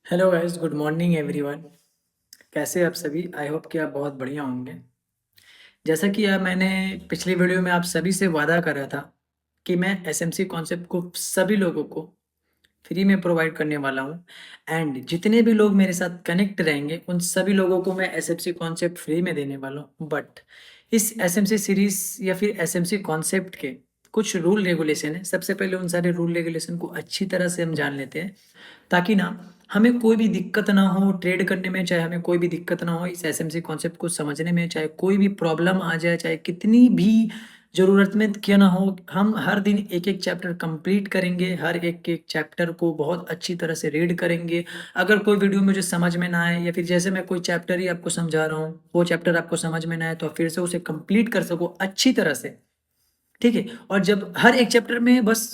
Hello guys, good morning everyone. कैसे हैं आप सभी? आई होप कि आप बहुत बढ़िया होंगे। जैसा कि मैंने पिछली वीडियो में आप सभी से वादा करा था कि मैं एसएमसी कॉन्सेप्ट को सभी लोगों को फ्री में प्रोवाइड करने वाला हूं। एंड जितने भी लोग मेरे साथ कनेक्ट रहेंगे उन सभी लोगों को मैं एसएमसी कॉन्सेप्ट फ्री में देने वाला हूं। बट इस एसएमसी सीरीज या फिर एसएमसी कॉन्सेप्ट के कुछ रूल रेगुलेशन है। सबसे पहले उन सारे रूल रेगुलेशन को अच्छी तरह से हम जान लेते हैं, ताकि ना हमें कोई भी दिक्कत ना हो ट्रेड करने में, चाहे हमें कोई भी दिक्कत ना हो इस एसएमसी कॉन्सेप्ट को समझने में, चाहे कोई भी प्रॉब्लम आ जाए, चाहे कितनी भी ज़रूरतमंद क्यों ना हो, हम हर दिन एक-एक चैप्टर कंप्लीट करेंगे, हर एक-एक चैप्टर को बहुत अच्छी तरह से रीड करेंगे। अगर कोई वीडियो मुझे समझ में ना आए या फिर जैसे मैं कोई चैप्टर ही आपको समझा रहा हूँ, वो चैप्टर आपको समझ में ना आए तो आप फिर से उसे कंप्लीट कर सको अच्छी तरह से, ठीक है? और जब हर एक चैप्टर में बस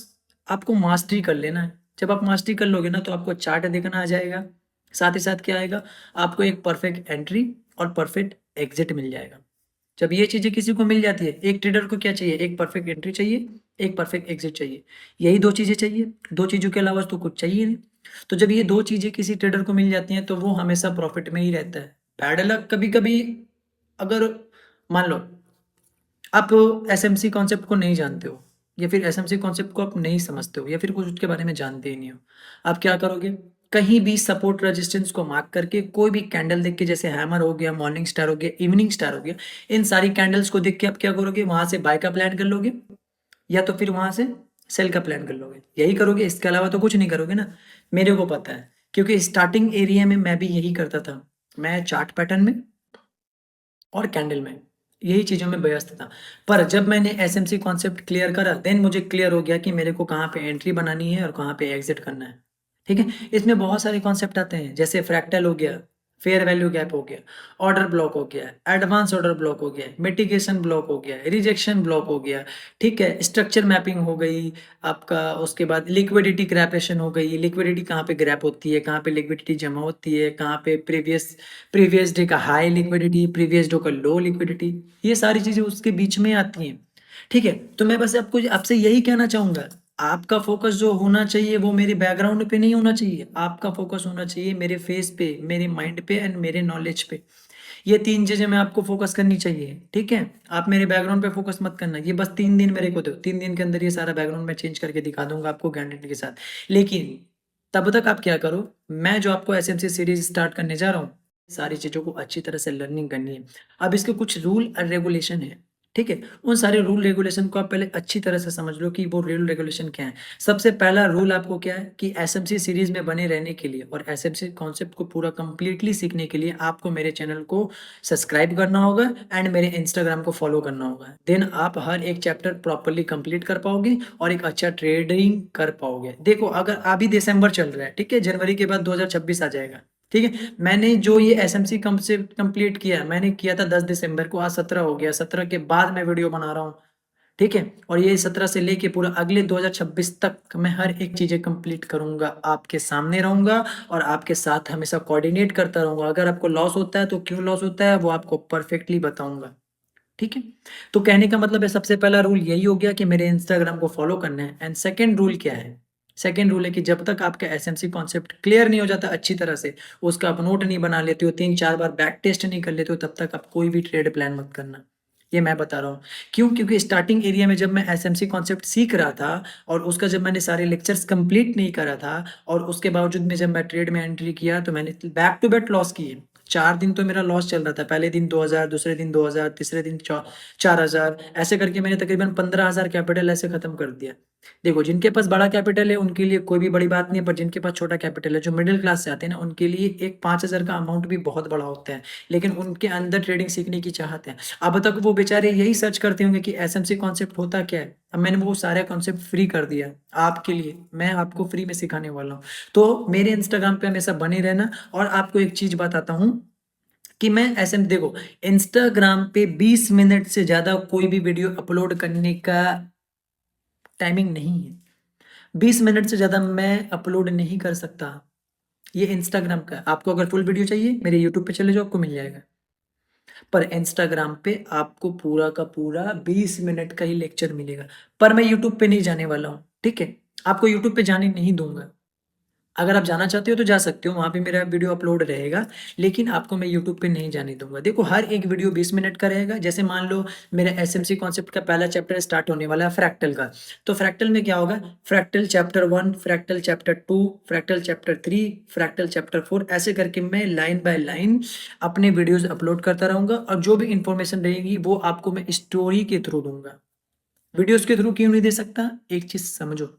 आपको मास्टरी कर लेना है। जब आप मास्टरी कर लोगे ना तो आपको चार्ट देखना आ जाएगा। साथ ही साथ क्या आएगा? आपको एक परफेक्ट एंट्री और परफेक्ट एग्ज़िट मिल जाएगा। जब ये चीज़ें किसी को मिल जाती है, एक ट्रेडर को क्या चाहिए? एक परफेक्ट एंट्री चाहिए, एक परफेक्ट एग्ज़िट चाहिए। यही 2 चीज़ें चाहिए, 2 चीज़ों के अलावा तो कुछ चाहिए नहीं। तो जब ये 2 चीज़ें किसी ट्रेडर को मिल जाती हैं तो वो हमेशा प्रॉफ़िट में ही रहता है। बैड लक कभी-कभी, अगर मान लो आप एसएमसी कॉन्सेप्ट को नहीं जानते हो या फिर एसएमसी कॉन्सेप्ट को आप नहीं समझते हो या फिर कुछ उसके बारे में जानते ही नहीं हो, आप क्या करोगे? कहीं भी सपोर्ट रेजिस्टेंस को मार्क करके कोई भी कैंडल देख के, जैसे हैमर हो गया, मॉर्निंग स्टार हो गया, इवनिंग स्टार हो गया, इन सारी कैंडल्स को देख के आप क्या करोगे? वहां से बाय का प्लान कर लोगे या तो फिर वहां से सेल का प्लान कर लोगे। यही करोगे, इसके अलावा तो कुछ नहीं करोगे ना। मेरे को पता है, क्योंकि स्टार्टिंग एरिया में मैं भी यही करता था। मैं चार्ट पैटर्न में और कैंडल में यही चीज़ों में व्यस्त था। पर जब मैंने एसएमसी कॉन्सेप्ट क्लियर करा, देन मुझे क्लियर हो गया कि मेरे को कहाँ पे एंट्री बनानी है और कहाँ पे एग्जिट करना है। ठीक है? इसमें बहुत सारे कॉन्सेप्ट आते हैं, जैसे फ्रैक्टल हो गया, फेयर वैल्यू गैप हो गया, ऑर्डर ब्लॉक हो गया, एडवांस ऑर्डर ब्लॉक हो गया, मिटिगेशन ब्लॉक हो गया, रिजेक्शन ब्लॉक हो गया, ठीक है? स्ट्रक्चर मैपिंग हो गई आपका, उसके बाद लिक्विडिटी ग्रैपेशन हो गई। लिक्विडिटी कहाँ पे ग्रैप होती है, कहाँ पे लिक्विडिटी जमा होती है, कहाँ पे प्रीवियस प्रीवियस डे का हाई लिक्विडिटी, प्रीवियस डे का लो लिक्विडिटी, ये सारी चीज़ें उसके बीच में आती हैं। ठीक है? तो मैं बस आपको आपसे यही कहना चाहूँगा, आपका फ़ोकस जो होना चाहिए वो मेरे बैकग्राउंड पे नहीं होना चाहिए। आपका फ़ोकस होना चाहिए मेरे फेस पे, मेरे माइंड पे एंड मेरे नॉलेज पे। ये 3 चीज़ें मैं आपको फ़ोकस करनी चाहिए, ठीक है? आप मेरे बैकग्राउंड पे फ़ोकस मत करना। ये बस 3 दिन मेरे को दो, 3 दिन के अंदर ये सारा बैकग्राउंड मैं चेंज करके दिखा दूँगा आपको गारंटी के साथ। लेकिन तब तक आप क्या करो, मैं जो आपको एसएमसी सीरीज़ स्टार्ट करने जा रहा हूँ, सारी चीज़ों को अच्छी तरह से लर्निंग करनी है। अब इसके कुछ रूल और रेगुलेशन हैं, ठीक है? उन सारे रूल रेगुलेशन को आप पहले अच्छी तरह से समझ लो कि वो रूल रेगुलेशन क्या है। सबसे पहला रूल आपको क्या है कि एसएमसी सीरीज़ में बने रहने के लिए और एसएमसी कॉन्सेप्ट को पूरा कंप्लीटली सीखने के लिए आपको मेरे चैनल को सब्सक्राइब करना होगा एंड मेरे इंस्टाग्राम को फॉलो करना होगा। देन आप हर एक चैप्टर प्रॉपर्ली कंप्लीट कर पाओगे और एक अच्छा ट्रेडिंग कर पाओगे। देखो, अगर अभी दिसंबर चल रहा है, ठीक है? जनवरी के बाद 2026 आ जाएगा, ठीक है? मैंने जो ये एसएमसी कॉन्सेप्ट कंप्लीट किया, मैंने किया था 10 दिसंबर को, आज 17 हो गया। 17 के बाद मैं वीडियो बना रहा हूँ, ठीक है? और ये 17 से लेके पूरा अगले 2026 तक मैं हर एक चीज़ें कंप्लीट करूँगा, आपके सामने रहूँगा और आपके साथ हमेशा कोऑर्डिनेट करता रहूँगा। अगर आपको लॉस होता है तो क्यों लॉस होता है वो आपको परफेक्टली बताऊँगा, ठीक है? तो कहने का मतलब है, सबसे पहला रूल यही हो गया कि मेरे इंस्टाग्राम को फॉलो करना है। एंड सेकंड रूल क्या है? सेकंड रूल है कि जब तक आपका एसएमसी कॉन्सेप्ट क्लियर नहीं हो जाता अच्छी तरह से, उसका आप नोट नहीं बना लेते हो, 3-4 बार बैक टेस्ट नहीं कर लेते हो, तब तक आप कोई भी ट्रेड प्लान मत करना। ये मैं बता रहा हूँ। क्यों? क्योंकि स्टार्टिंग एरिया में जब मैं एसएमसी कॉन्सेप्ट सीख रहा था और उसका जब मैंने सारे लेक्चर्स कंप्लीट नहीं करा था और उसके बावजूद में जब मैं ट्रेड में एंट्री किया तो मैंने बैक टू बैक लॉस किए। 4 दिन तो मेरा लॉस चल रहा था। पहले दिन 2000, दूसरे दिन 2000, तीसरे दिन 4000, ऐसे करके मैंने तकरीबन 15,000 कैपिटल ऐसे खत्म कर दिया। देखो, जिनके पास बड़ा कैपिटल है उनके लिए कोई भी बड़ी बात नहीं है, पर जिनके पास छोटा कैपिटल है, जो मिडिल क्लास से आते हैं ना, उनके लिए एक 5,000 का अमाउंट भी बहुत बड़ा होता है। लेकिन उनके अंदर ट्रेडिंग सीखने की चाहत है। अब तक वो बेचारे यही सर्च करते होंगे कि एसएमसी कॉन्सेप्ट होता क्या है। अब मैंने वो सारा कॉन्सेप्ट फ्री कर दिया आपके लिए। मैं आपको फ्री में सिखाने वाला हूँ। तो मेरे इंस्टाग्राम पे हमेशा बने रहना। और आपको एक चीज़ बताता हूँ कि मैं ऐसे में, देखो, इंस्टाग्राम पे 20 मिनट से ज़्यादा कोई भी वीडियो अपलोड करने का टाइमिंग नहीं है। 20 मिनट से ज़्यादा मैं अपलोड नहीं कर सकता। ये इंस्टाग्राम का है। आपको अगर फुल वीडियो चाहिए मेरे यूट्यूब पे चले जाओ, आपको मिल जाएगा। पर इंस्टाग्राम पे आपको पूरा का पूरा 20 मिनट का ही लेक्चर मिलेगा। पर मैं यूट्यूब पे नहीं जाने वाला हूँ, ठीक है? आपको यूट्यूब पे जाने नहीं दूंगा। अगर आप जाना चाहते हो तो जा सकते हो, वहाँ पे मेरा वीडियो अपलोड रहेगा, लेकिन आपको मैं यूट्यूब पे नहीं जाने दूंगा। देखो हर एक वीडियो 20 मिनट का रहेगा। जैसे मान लो मेरा एसएमसी कॉन्सेप्ट का पहला चैप्टर स्टार्ट होने वाला है फ्रैक्टल का, तो फ्रैक्टल में क्या होगा, fractal chapter 1, fractal chapter 2, fractal chapter 3, fractal chapter 4, ऐसे करके मैं लाइन बाय लाइन अपने वीडियोज अपलोड करता रहूंगा, और जो भी इंफॉर्मेशन रहेगी वो आपको मैं स्टोरी के थ्रू दूंगा। वीडियोज के थ्रू क्यों नहीं दे सकता, एक चीज समझो।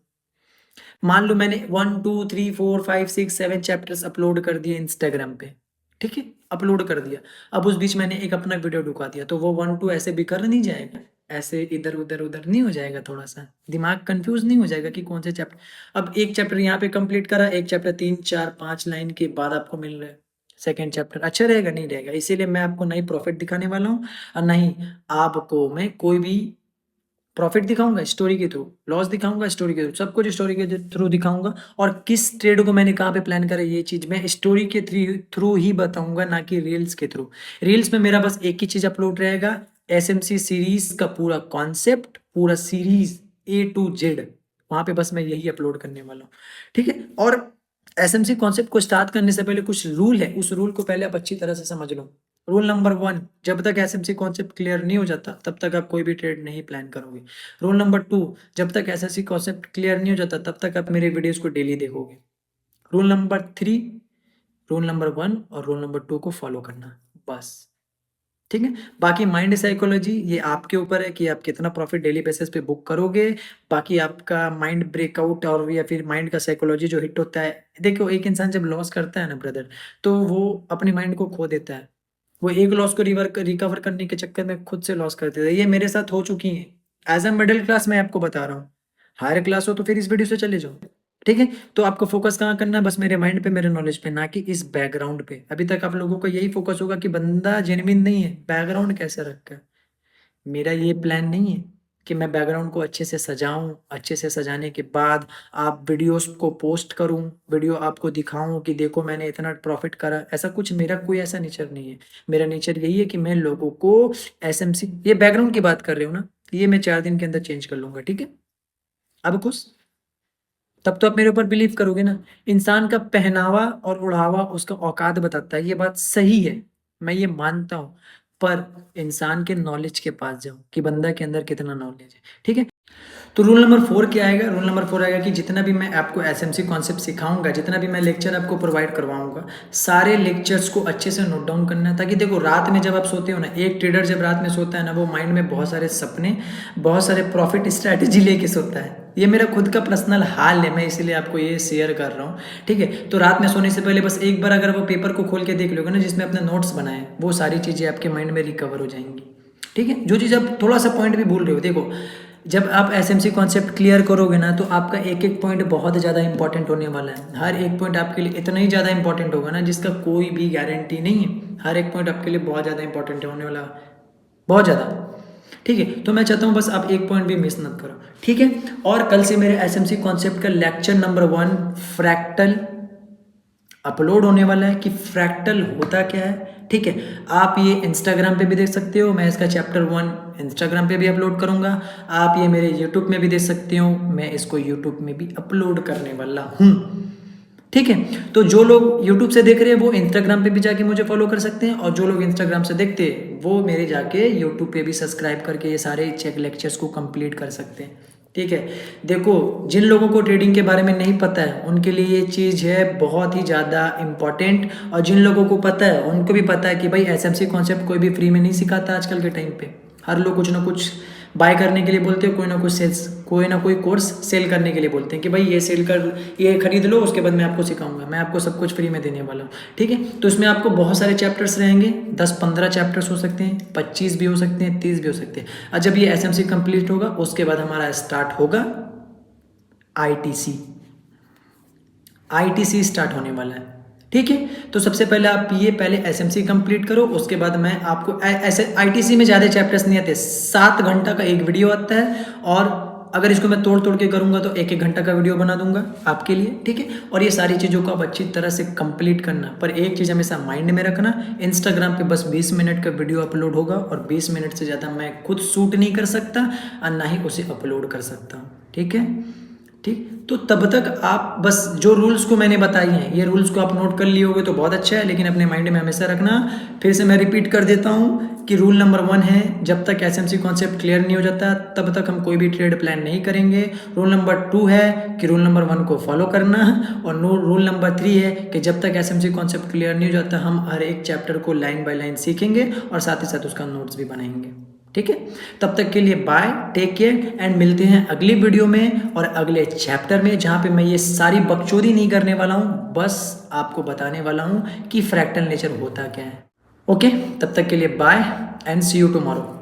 मान लो मैंने 1 2 3 4 5 6 7 चैप्टर्स अपलोड कर दिए इंस्टाग्राम पे, ठीक है, अपलोड कर दिया। अब उस बीच मैंने एक अपना वीडियो ढुका दिया, तो वो 1 2 ऐसे बिखर नहीं जाएगा, ऐसे इधर उधर उधर नहीं हो जाएगा, थोड़ा सा दिमाग कंफ्यूज नहीं हो जाएगा कि कौन से चैप्टर। अब एक चैप्टर यहाँ पे कंप्लीट करा, एक चैप्टर 3 4 5 लाइन के बाद आपको मिल रहा है सेकेंड चैप्टर, अच्छा रहेगा नहीं रहेगा। इसीलिए मैं आपको नहीं प्रॉफिट दिखाने वाला हूँ, और नहीं आपको मैं कोई भी प्रॉफिट दिखाऊंगा स्टोरी के थ्रू, लॉस दिखाऊंगा स्टोरी के थ्रू, सब कुछ स्टोरी के थ्रू दिखाऊंगा। और किस ट्रेड को मैंने कहाँ पे प्लान करा, ये चीज मैं स्टोरी के थ्रू ही बताऊंगा, ना कि रील्स के थ्रू। रील्स में मेरा बस एक ही चीज अपलोड रहेगा, एसएमसी सीरीज का पूरा कॉन्सेप्ट, पूरा सीरीज A to Z, वहां पे बस मैं यही अपलोड करने वाला हूँ, ठीक है। और एसएमसी कॉन्सेप्ट को स्टार्ट करने से पहले कुछ रूल है, उस रूल को पहले आप अच्छी तरह से समझ लो। रूल नंबर 1, जब तक एसएमसी कॉन्सेप्ट क्लियर नहीं हो जाता तब तक आप कोई भी ट्रेड नहीं प्लान करोगे। रूल नंबर 2, जब तक एसएमसी कॉन्सेप्ट क्लियर नहीं हो जाता तब तक आप मेरे वीडियोस को डेली देखोगे। रूल नंबर 3, रूल नंबर 1 और रूल नंबर 2 को फॉलो करना, बस, ठीक है। बाकी माइंड साइकोलॉजी ये आपके ऊपर है कि आप कितना प्रॉफिट डेली बेसिस पे बुक करोगे। बाकी आपका माइंड ब्रेकआउट और या फिर माइंड का साइकोलॉजी जो हिट होता है, देखो एक इंसान जब लॉस करता है ना ब्रदर, तो वो अपने माइंड को खो देता है। वो एक लॉस को रिकवर करने के चक्कर में खुद से लॉस कर देता है। ये मेरे साथ हो चुकी है। एज अ मिडिल क्लास मैं आपको बता रहा हूँ, हायर क्लास हो तो फिर इस वीडियो से चले जाओ, ठीक है। तो आपको फोकस कहाँ करना है, बस मेरे माइंड पे, मेरे नॉलेज पे, ना कि इस बैकग्राउंड पे। अभी तक आप लोगों को यही फोकस होगा कि बंदा जेन्युइन नहीं है, बैकग्राउंड कैसे रखा है। मेरा ये प्लान नहीं है कि मैं बैकग्राउंड को अच्छे से सजाऊं, अच्छे से सजाने के बाद आप वीडियोस को पोस्ट करूं, वीडियो आपको दिखाऊं कि देखो मैंने इतना प्रॉफिट करा। ऐसा कुछ मेरा कोई ऐसा नेचर नहीं है। मेरा नेचर यही है कि मैं लोगों को एसएमसी, ये बैकग्राउंड की बात कर रहे हो ना, ये मैं 4 दिन के अंदर चेंज कर लूंगा, ठीक है। अब खुश, तब तो आप मेरे ऊपर बिलीव करोगे ना। इंसान का पहनावा और ओढ़ावा उसका औकात बताता है, ये बात सही है, मैं ये मानता हूँ। पर इंसान के नॉलेज के पास जाओ कि बंदा के अंदर कितना नॉलेज है, ठीक है। तो रूल नंबर 4 क्या आएगा, रूल नंबर 4 आएगा कि जितना भी मैं आपको एसएमसी कॉन्सेप्ट सिखाऊंगा, जितना भी मैं लेक्चर आपको प्रोवाइड करवाऊंगा, सारे लेक्चर्स को अच्छे से नोट डाउन करना है। ताकि देखो रात में जब आप सोते हो ना, एक ट्रेडर जब रात में सोता है ना, वो माइंड में बहुत सारे सपने, बहुत सारे प्रॉफिट स्ट्रैटेजी लेके सोता है। ये मेरा खुद का पर्सनल हाल है, मैं इसीलिए आपको ये शेयर कर रहा हूँ, ठीक है। तो रात में सोने से पहले बस एक बार अगर वो पेपर को खोल के देख लोगे ना, जिसमें अपने नोट्स बनाए, वो सारी चीज़ें आपके माइंड में रिकवर हो जाएंगी, ठीक है। जो चीज़ आप थोड़ा सा पॉइंट भी भूल रहे हो, देखो जब आप एसएमसी कॉन्सेप्ट क्लियर करोगे ना, तो आपका एक एक पॉइंट बहुत ज़्यादा इंपॉर्टेंट होने वाला है। हर एक पॉइंट आपके लिए इतना ही ज़्यादा इंपॉर्टेंट होगा ना, जिसका कोई भी गारंटी नहीं है। हर एक पॉइंट आपके लिए बहुत ज़्यादा इंपॉर्टेंट होने वाला, बहुत ज़्यादा, ठीक है। तो मैं चाहता हूँ बस आप एक पॉइंट भी मिस मत करो, ठीक है। और कल से मेरे एसएमसी कॉन्सेप्ट का लेक्चर नंबर 1 फ्रैक्टल अपलोड होने वाला है कि फ्रैक्टल होता क्या है, ठीक है। आप ये इंस्टाग्राम पे भी देख सकते हो, मैं इसका चैप्टर 1 इंस्टाग्राम पे भी अपलोड करूंगा। आप ये मेरे यूट्यूब में भी देख सकते हो, मैं इसको यूट्यूब में भी अपलोड करने वाला हूँ, ठीक है। तो जो लोग यूट्यूब से देख रहे हैं वो इंस्टाग्राम पे भी जाके मुझे फॉलो कर सकते हैं, और जो लोग इंस्टाग्राम से देखते हैं वो मेरे जाके यूट्यूब पे भी सब्सक्राइब करके ये सारे चेक लेक्चर्स को कंप्लीट कर सकते हैं, ठीक है। देखो जिन लोगों को ट्रेडिंग के बारे में नहीं पता है उनके लिए ये चीज़ है बहुत ही ज़्यादा इम्पॉर्टेंट, और जिन लोगों को पता है उनको भी पता है कि भाई एसएमसी कॉन्सेप्ट कोई भी फ्री में नहीं सिखाता आजकल के टाइम पे। हर लोग कुछ ना कुछ बाय करने के लिए बोलते हैं, कोई ना कोई कोर्स सेल करने के लिए बोलते हैं कि भाई ये सेल कर, ये खरीद लो, उसके बाद मैं आपको सिखाऊंगा, मैं आपको सब कुछ फ्री में देने वाला हूँ, ठीक है। तो इसमें आपको बहुत सारे चैप्टर्स रहेंगे, 10-15 चैप्टर्स हो सकते हैं, 25 भी हो सकते हैं, 30 भी हो सकते हैं। और जब ये एसएमसी कंप्लीट होगा उसके बाद हमारा स्टार्ट होगा आईटीसी स्टार्ट होने वाला है, ठीक है। तो सबसे पहले आप ये पहले एसएमसी कंप्लीट करो, उसके बाद मैं आपको ऐसे आईटीसी में ज़्यादा चैप्टर्स नहीं आते, 7 घंटा का एक वीडियो आता है, और अगर इसको मैं तोड़ तोड़ के करूंगा तो 1-1 घंटा का वीडियो बना दूंगा आपके लिए, ठीक है। और ये सारी चीज़ों को आप अच्छी तरह से कंप्लीट करना, पर एक चीज़ हमेशा माइंड में रखना, इंस्टाग्राम पे बस 20 मिनट का वीडियो अपलोड होगा, और 20 मिनट से ज़्यादा मैं खुद शूट नहीं कर सकता और ना ही उसे अपलोड कर सकता हूँ, ठीक है। ठीक। तो तब तक आप बस जो रूल्स को मैंने बताई हैं, ये रूल्स को आप नोट कर लिए होगे तो बहुत अच्छा है, लेकिन अपने माइंड में हमेशा रखना। फिर से मैं रिपीट कर देता हूँ कि रूल नंबर 1 है, जब तक एसएमसी कॉन्सेप्ट क्लियर नहीं हो जाता तब तक हम कोई भी ट्रेड प्लान नहीं करेंगे। रूल नंबर 2 है कि रूल नंबर 1 को फॉलो करना, और रूल नंबर 3 है कि जब तक एसएमसी कॉन्सेप्ट क्लियर नहीं हो जाता हम हर एक चैप्टर को लाइन बाय लाइन सीखेंगे और साथ ही साथ उसका नोट्स भी बनाएंगे। ठीक है, तब तक के लिए बाय, टेक केयर, एंड मिलते हैं अगली वीडियो में और अगले चैप्टर में, जहां पे मैं ये सारी बकचोदी नहीं करने वाला हूं, बस आपको बताने वाला हूं कि फ्रैक्टल नेचर होता क्या है। ओके, तब तक के लिए bye and see you tomorrow.